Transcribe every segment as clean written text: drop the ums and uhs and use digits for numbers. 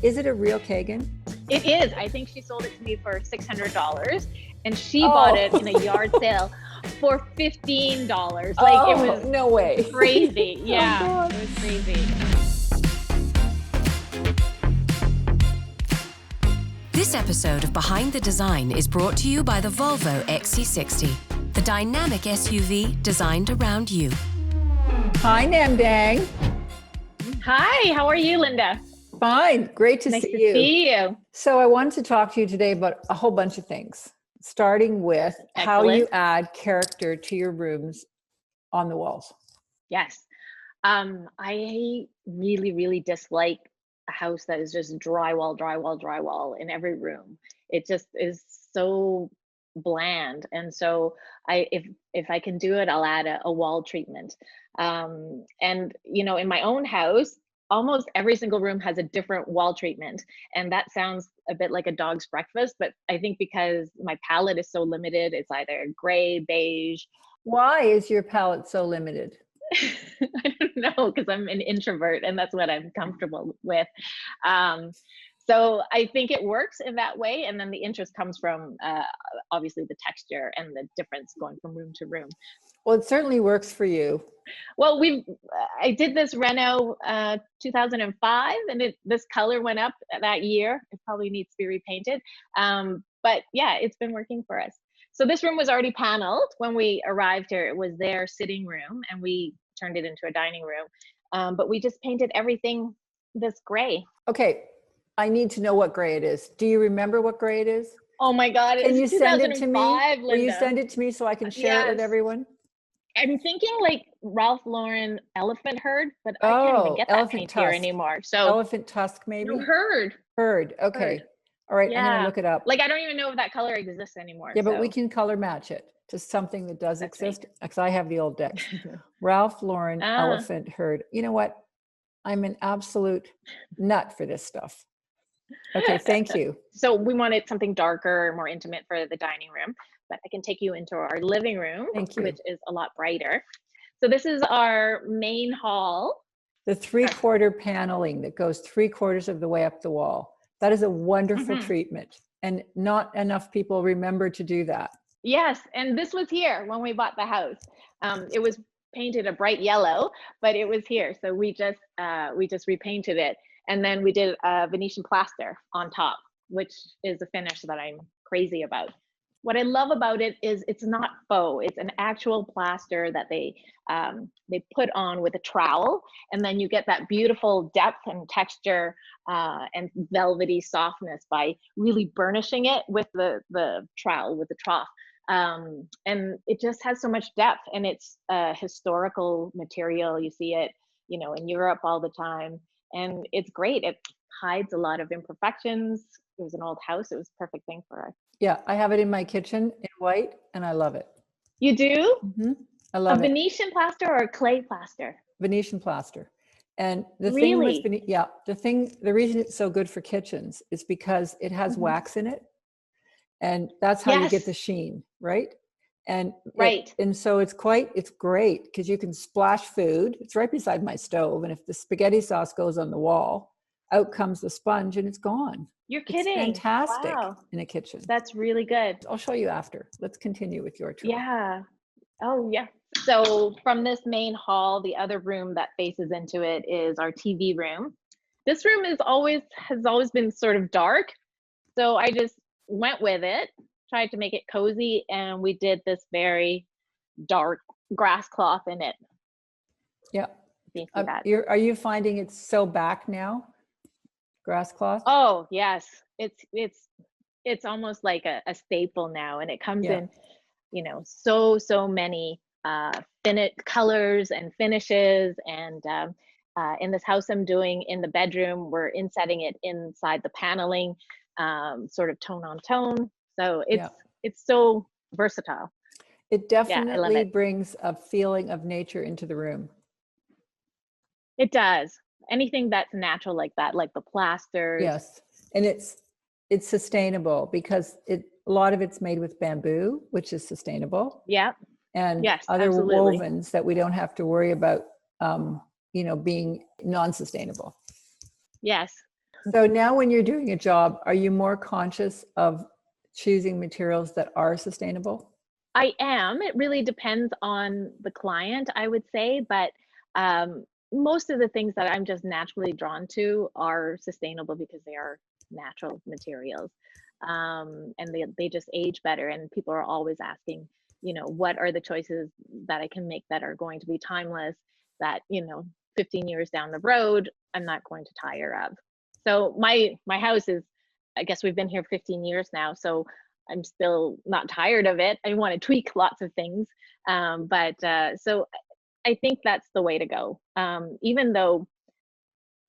Is it a real Kagan? It is. I think she sold it to me for $600, and she Oh. bought it in a yard sale for $15. Like, it was no way. crazy. Yeah, God. it was crazy. This episode of Behind the Design is brought to you by the Volvo XC60, the dynamic SUV designed around you. Hi, Namdang. Hi, how are you, Lynda? Fine. Great to Nice see to you. see you. So I wanted to talk to you today about a whole bunch of things, starting with how you Excellent. add character to your rooms on the walls. Yes. I really dislike a house that is just drywall in every room. It just is so bland. And so if I can do it, I'll add a wall treatment. And in my own house, almost every single room has a different wall treatment. And that sounds a bit like a dog's breakfast, but I think because my palette is so limited, it's either gray, beige. Why is your palette so limited? I don't know, because I'm an introvert and that's what I'm comfortable with. So I think it works in that way. And then the interest comes from obviously the texture and the difference going from room to room. Well, it certainly works for you. Well, I did this Reno 2005, and this color went up that year. It probably needs to be repainted. But yeah, it's been working for us. So this room was already paneled when we arrived here. It was their sitting room, and we turned it into a dining room. But we just painted everything this gray. Okay, I need to know what gray it is. Do you remember what gray it is? Oh my God, Can you send it to me? Lynda. Will you send it to me so I can share it with everyone? I'm thinking like Ralph Lauren elephant herd, but I can't even get that paint here anymore. So elephant tusk, maybe? No, herd. Okay. Herd. All right, yeah. I'm going to look it up. Like, I don't even know if that color exists anymore. Yeah, but we can color match it to something that does exist, because I have the old decks. Ralph Lauren elephant herd. You know what? I'm an absolute nut for this stuff. Okay, thank you. So we wanted something darker, more intimate for the dining room, but I can take you into our living room, which is a lot brighter. So this is our main hall. The 3/4 paneling that goes 3/4 of the way up the wall. That is a wonderful treatment. And not enough people remember to do that. Yes, and this was here when we bought the house. It was painted a bright yellow, but it was here. So we just repainted it. And then we did Venetian plaster on top, which is a finish that I'm crazy about. What I love about it is it's not faux. It's an actual plaster that they put on with a trowel, and then you get that beautiful depth and texture and velvety softness by really burnishing it with the trowel, with the trough. And it just has so much depth, and it's a historical material. You see it, in Europe all the time, and it's great. It hides a lot of imperfections. It was an old house. It was a perfect thing for us. Yeah, I have it in my kitchen in white, and I love it. You do? Mm-hmm. I love it. A Venetian plaster or a clay plaster? Venetian plaster. And the thing with the reason it's so good for kitchens is because it has wax in it, and that's how you get the sheen, right? And and so it's great because you can splash food. It's right beside my stove, and if the spaghetti sauce goes on the wall, out comes the sponge, and it's gone. You're kidding. It's fantastic in a kitchen. That's really good. I'll show you after. Let's continue with your tour. Yeah. Oh, yeah. So from this main hall, the other room that faces into it is our TV room. This room has always been sort of dark. So I just went with it, tried to make it cozy, and we did this very dark grass cloth in it. Yeah. Are you finding it's so back now? Grass cloth? Oh yes, it's almost like a staple now, and it comes in, so many colors and finishes. And in this house I'm doing in the bedroom, we're insetting it inside the paneling, sort of tone on tone. So it's so versatile. It definitely brings a feeling of nature into the room. It does. Anything that's natural like that, like the plasters. Yes, and it's sustainable because a lot of it's made with bamboo, which is sustainable. Yeah. And other wovens that we don't have to worry about, being non-sustainable. Yes. So now when you're doing a job, are you more conscious of choosing materials that are sustainable? I am. It really depends on the client, I would say, but most of the things that I'm just naturally drawn to are sustainable because they are natural materials. And they just age better. And people are always asking, what are the choices that I can make that are going to be timeless, that, 15 years down the road, I'm not going to tire of. So my house is, I guess we've been here 15 years now, so I'm still not tired of it. I want to tweak lots of things. So I think that's the way to go. Even though,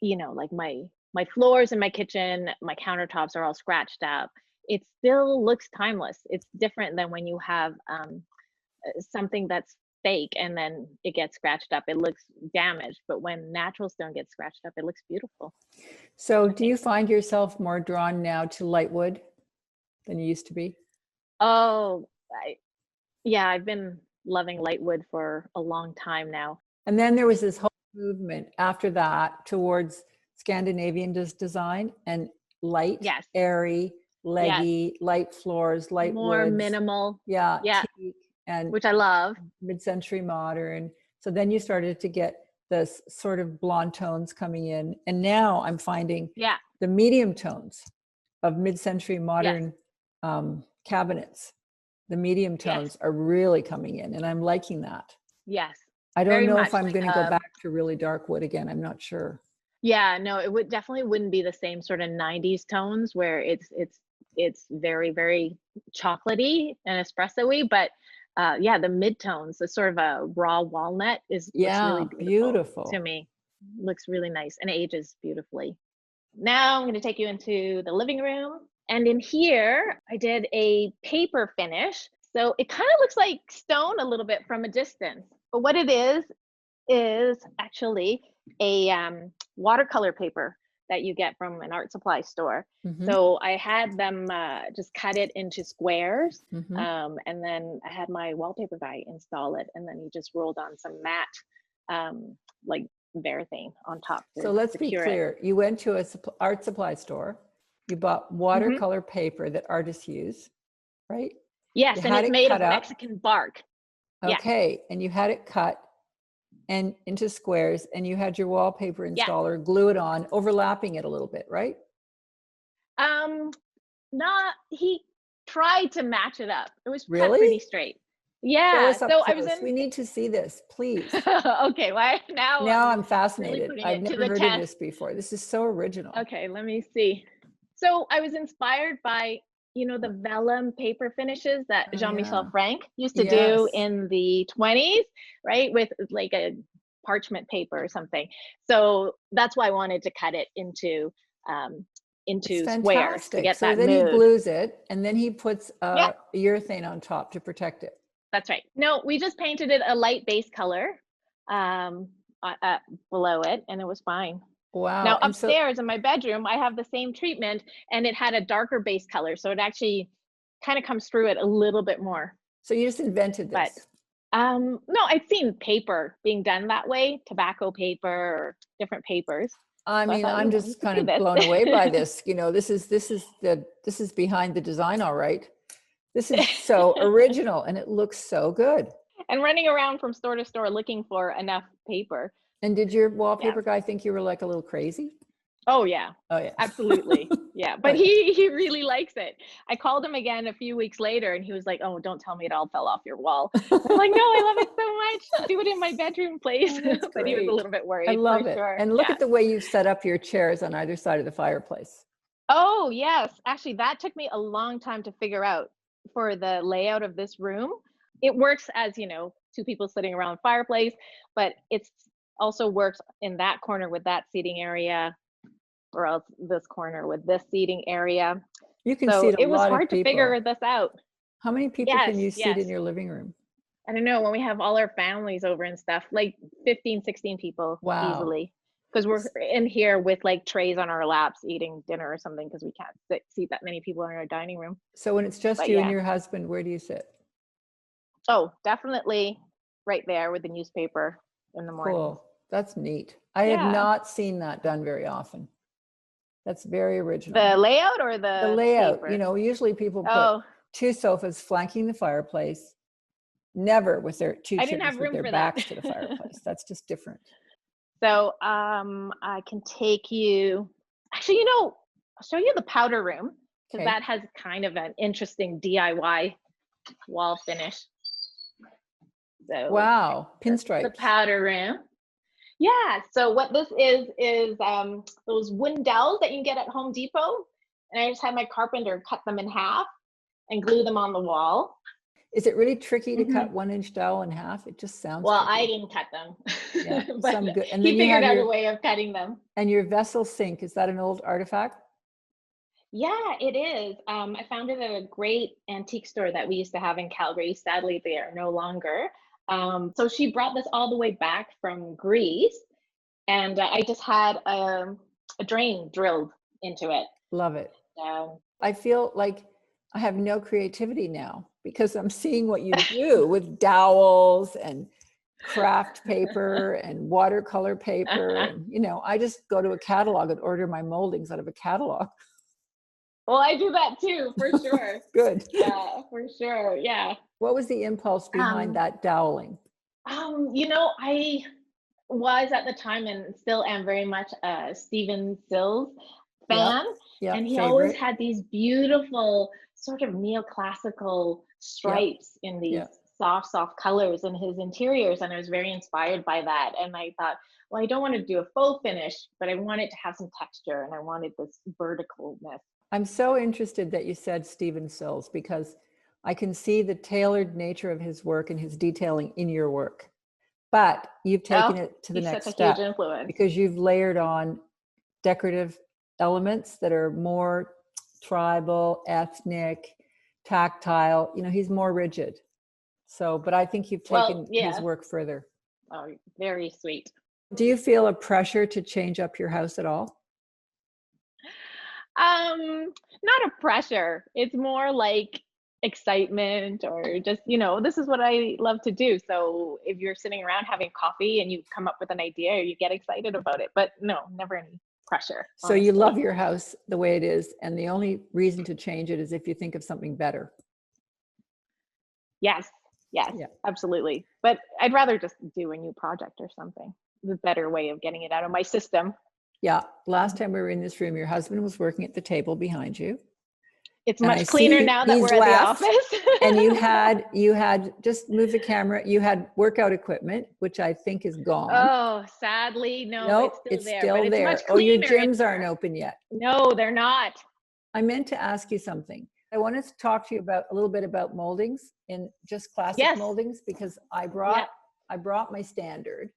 like my floors in my kitchen, my countertops are all scratched up, it still looks timeless. It's different than when you have something that's fake and then it gets scratched up. It looks damaged, but when natural stone gets scratched up, it looks beautiful. So do you find yourself more drawn now to light wood than you used to be? Oh, yeah, I've been loving light wood for a long time now. And then there was this whole movement after that towards Scandinavian design and light, Yes, airy, leggy, yes, light floors, light more woods. minimal. Yeah, Yeah, teak and which I love. mid-century modern. So then you started to get this sort of blonde tones coming in. And now I'm finding Yeah, the medium tones of mid-century yes, modern cabinets. The medium yes, tones are really coming in, and I'm liking that. yes. I don't Very know if much I'm like going to go back to really dark wood again. I'm not sure. yeah, no, it would definitely wouldn't be the same sort of 90s tones where it's very, very chocolatey and espresso-y, but yeah, the mid-tones, the sort of a raw walnut looks really Yeah, beautiful to beautiful. me. Looks really nice and ages beautifully. Now I'm going to take you into the living room. And in here, I did a paper finish. So it kind of looks like stone a little bit from a distance. But what it is actually a watercolor paper that you get from an art supply store. Mm-hmm. So I had them just cut it into squares. Mm-hmm. And then I had my wallpaper guy install it. And then he just rolled on some matte, like Varathane on top to So let's be secure it. clear. You went to a art supply store. You bought Mm-hmm. watercolor paper that artists use, right? Yes, You and had it's it made cut of up. Mexican bark. Yes, Okay, and you had it cut and into squares, and you had your wallpaper yes. installer glue it on, overlapping it a little bit, right? Not he tried to match it up. It was cut Really? pretty straight. Show Yeah. us up So I was close. in We need to see this, please. okay, well now Now I'm I'm really fascinated. putting I've it to never the heard of test. this before. This is so original. Okay, let me see. So I was inspired by, the vellum paper finishes that Oh, Jean-Michel yeah. Frank used to do Yes. in the 20s, right? With like a parchment paper or something. So that's why I wanted to cut it into It's squares to fantastic. get So that then he mood. glues it, and then he puts Yeah, urethane on top to protect it. that's right. No, we just painted it a light base color below it, and it was fine. Wow. Now And so upstairs in my bedroom, I have the same treatment, and it had a darker base color, so it actually kind of comes through it a little bit more. you just invented But this. no, I'd seen paper being done that way, tobacco paper or different papers. I So I mean, thought, I'm you just could kind do of this. blown away by this. This is behind the design, all right. This is so original, and it looks so good. And running around from store to store looking for enough paper. And did your Yeah. wallpaper guy think you were like a little crazy? Oh yeah. Oh yeah. Absolutely. Yeah. But Okay. he really likes it. I called him again a few weeks later and he was like, "Oh, don't tell me it all fell off your wall." I'm like, "No, I love it so much. Do it in my bedroom, please." Oh, that's But he was a great. little bit I worried for love it. sure. And look Yeah. at the way you've set up your chairs on either side of the fireplace. Oh, yes. Actually, that took me a long time to figure out for the layout of this room. It works as, two people sitting around a fireplace, but it's also works in that corner with that seating area, or else this corner with this seating area. You can So seat a it was lot of hard to figure people. this out. How many people Yes, can you seat yes. in your living room? I don't know, when we have all our families over and stuff, like 15, 16 people Wow. easily. Because we're in here with like trays on our laps eating dinner or something because we can't seat that many people in our dining room. So when it's just But you and yeah. your husband, where do you sit? Oh, definitely right there with the newspaper in the morning. Cool. That's neat. I have Yeah. not seen that done very often. That's very original. The layout or the layout, paper? you know, usually people put 2 sofas flanking the fireplace, never with their 2 I didn't chairs have with room their for backs that. to the fireplace. That's just different. So I can take you, actually, you know, I'll show you the powder room, because that has kind of an interesting DIY wall finish. So wow, pinstripes. The powder room. Yeah, so what this is those wooden dowels that you can get at Home Depot. And I just had my carpenter cut them in half and glue them on the wall. Is it really tricky to cut 1-inch dowel in half? It just sounds well, tricky. I didn't cut them. Yeah, but some good. And then he figured out a way of cutting them. And your vessel sink, is that an old artifact? Yeah, it is. I found it at a great antique store that we used to have in Calgary. Sadly, they are no longer. So she brought this all the way back from Greece, and I just had a drain drilled into it. Love it. I feel like I have no creativity now because I'm seeing what you do with dowels and craft paper and watercolor paper. And, you know, I just go to a catalog and order my moldings out of a catalog. Well, I do that too, for sure. Good. Yeah, for sure. Yeah. What was the impulse behind that doweling? You know, I was at the time and still am very much a Stephen Sills fan. Yep, and he favorite. always had these beautiful sort of neoclassical stripes in these soft colors in his interiors. And I was very inspired by that. And I thought, well, I don't want to do a faux finish, but I want it to have some texture and I wanted this verticalness. I'm so interested that you said Stephen Sills, because I can see the tailored nature of his work and his detailing in your work. But you've taken it to the next step, huge influence, because you've layered on decorative elements that are more tribal, ethnic, tactile. You know, he's more rigid. So, but I think you've taken his work further. Oh, very sweet. Do you feel a pressure to change up your house at all? Not a pressure. It's more like excitement, or just, you know, this is what I love to do. So if you're sitting around having coffee and you come up with an idea, or you get excited about it, but no, never any pressure. So honestly, you love your house the way it is, and the only reason to change it is if you think of something better. Yes, absolutely. But I'd rather just do a new project or something. The better way of getting it out of my system. Yeah. Last time we were in this room, your husband was working at the table behind you. It's much cleaner now that we're at the office. And you had just move the camera. You had workout equipment, which I think is gone. Oh, sadly, no, it's still there. Oh, your gyms aren't open yet. No, they're not. I meant to ask you something. I wanted to talk to you about a little bit about moldings, in just classic moldings, because I brought my standard.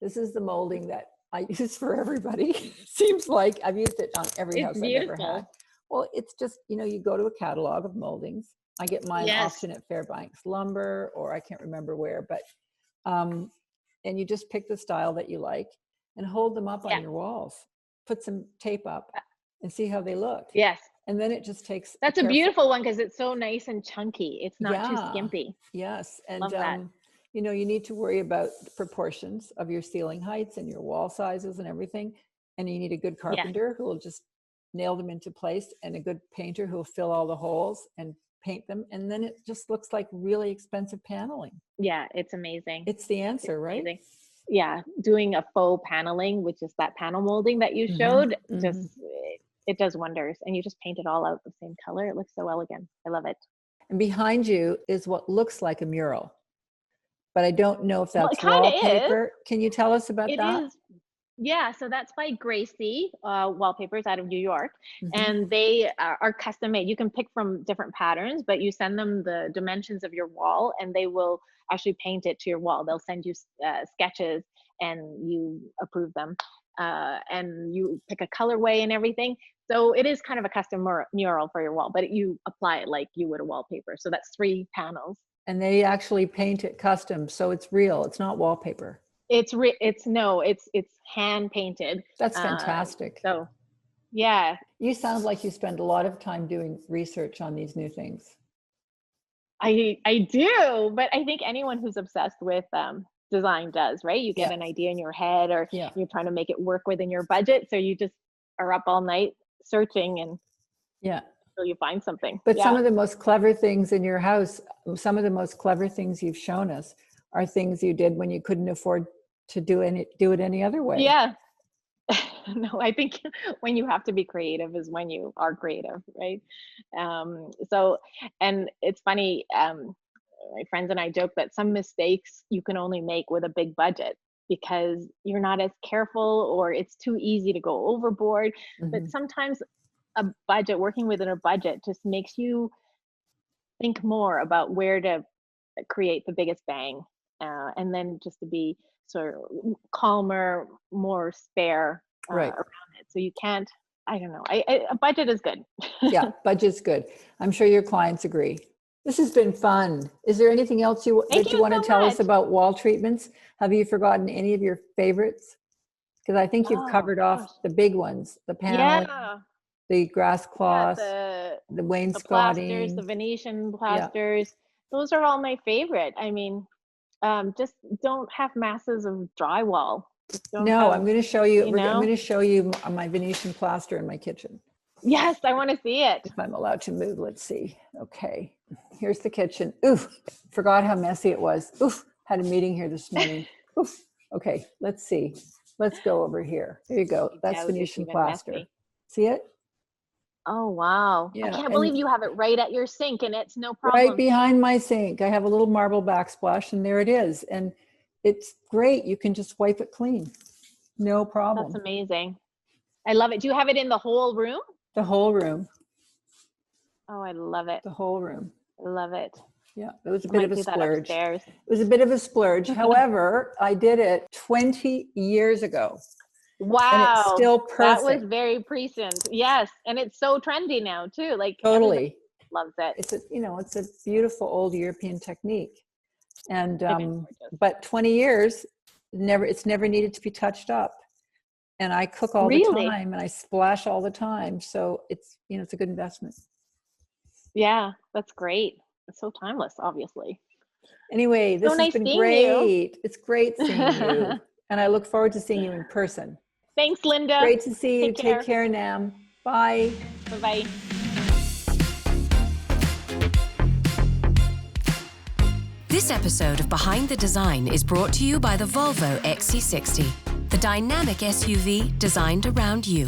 This is the molding that I use for everybody. Seems like I've used it on every house I've ever had. Well, it's just, you know, you go to a catalog of moldings. I get mine auction at Fairbanks Lumber, or I can't remember where, but and you just pick the style that you like and hold them up on your walls. Put some tape up and see how they look. Yes. And then it just takes. That's a beautiful one, because it's so nice and chunky. It's not too skimpy. Yes. And you know, you need to worry about the proportions of your ceiling heights and your wall sizes and everything. And you need a good carpenter who will just nail them into place, and a good painter who will fill all the holes and paint them. And then it just looks like really expensive paneling. Yeah, it's amazing. It's the answer, right? Amazing. Yeah, doing a faux paneling, which is that panel molding that you showed, just it does wonders. And you just paint it all out the same color. It looks so elegant. I love it. And behind you is what looks like a mural, but I don't know if that's wallpaper. Can you tell us about that? It is. Yeah, so that's by Gracie Wallpapers out of New York, and they are custom made. You can pick from different patterns, but you send them the dimensions of your wall, and they will actually paint it to your wall. They'll send you sketches, and you approve them, and you pick a colorway and everything. So it is kind of a custom mural for your wall, but you apply it like you would a wallpaper. So that's 3 panels. And they actually paint it custom, so it's real. It's not wallpaper. It's hand painted. That's fantastic. So yeah. You sound like you spend a lot of time doing research on these new things. I do, but I think anyone who's obsessed with design does, right? You get an idea in your head, or you're trying to make it work within your budget. So you just are up all night searching and Yeah. until you find something. But some of the most clever things in your house, some of the most clever things you've shown us are things you did when you couldn't afford to do it any other way. Yeah. No, I think when you have to be creative is when you are creative, right? So, and it's funny, my friends and I joke that some mistakes you can only make with a big budget because you're not as careful or it's too easy to go overboard. But sometimes a budget, working within a budget, just makes you think more about where to create the biggest bang, and then just to be sort of calmer, more spare Right. around it. So you can't, I don't know, a budget is good. Yeah, budget's good. I'm sure your clients agree. This has been fun. Is there anything else you Thank you want so to tell us much. about wall treatments? Have you forgotten any of your favorites? Because I think you've covered off the big ones, the paneling, Yeah. the grass cloths, Yeah, the the plasters, wainscoting. the Venetian plasters. Those are all my favorite. I mean, just don't have masses of drywall. Just don't No, have, I'm going to show you. you know? I'm going to show you my Venetian plaster in my kitchen. Yes, I want to see it. If I'm allowed to move, let's see. Okay, here's the kitchen. Oof, forgot how messy it was. Oof, had a meeting here this morning. Oof. Okay, let's see. Let's go over here. There you go. That's That was Venetian even plaster. messy. See it? Oh, wow. Yeah, I can't and- believe you have it right at your sink and it's no problem. Right behind my sink. I have a little marble backsplash and there it is. And it's great. You can just wipe it clean. No problem. That's amazing. I love it. Do you have it in the whole room? The whole room. Oh, I love it. The whole room. I love it. Yeah, it was a Might bit of a do that splurge. upstairs. It was a bit of a splurge. However, I did it 20 years ago. Wow. And it's still perfect. That was very prescient. Yes. And it's so trendy now too. Like everybody Totally. loves it. It's it's a beautiful old European technique. And It is gorgeous. but 20 years, it's never needed to be touched up. And I cook all the Really? time and I splash all the time. So it's it's a good investment. Yeah, that's great. It's so timeless, obviously. Anyway, this So has nice been seeing great. It's great seeing you. And I look forward to seeing you in person. Thanks, Lynda. Great to see you. Take care. Take care, Nam. Bye. Bye-bye. This episode of Behind the Design is brought to you by the Volvo XC60, the dynamic SUV designed around you.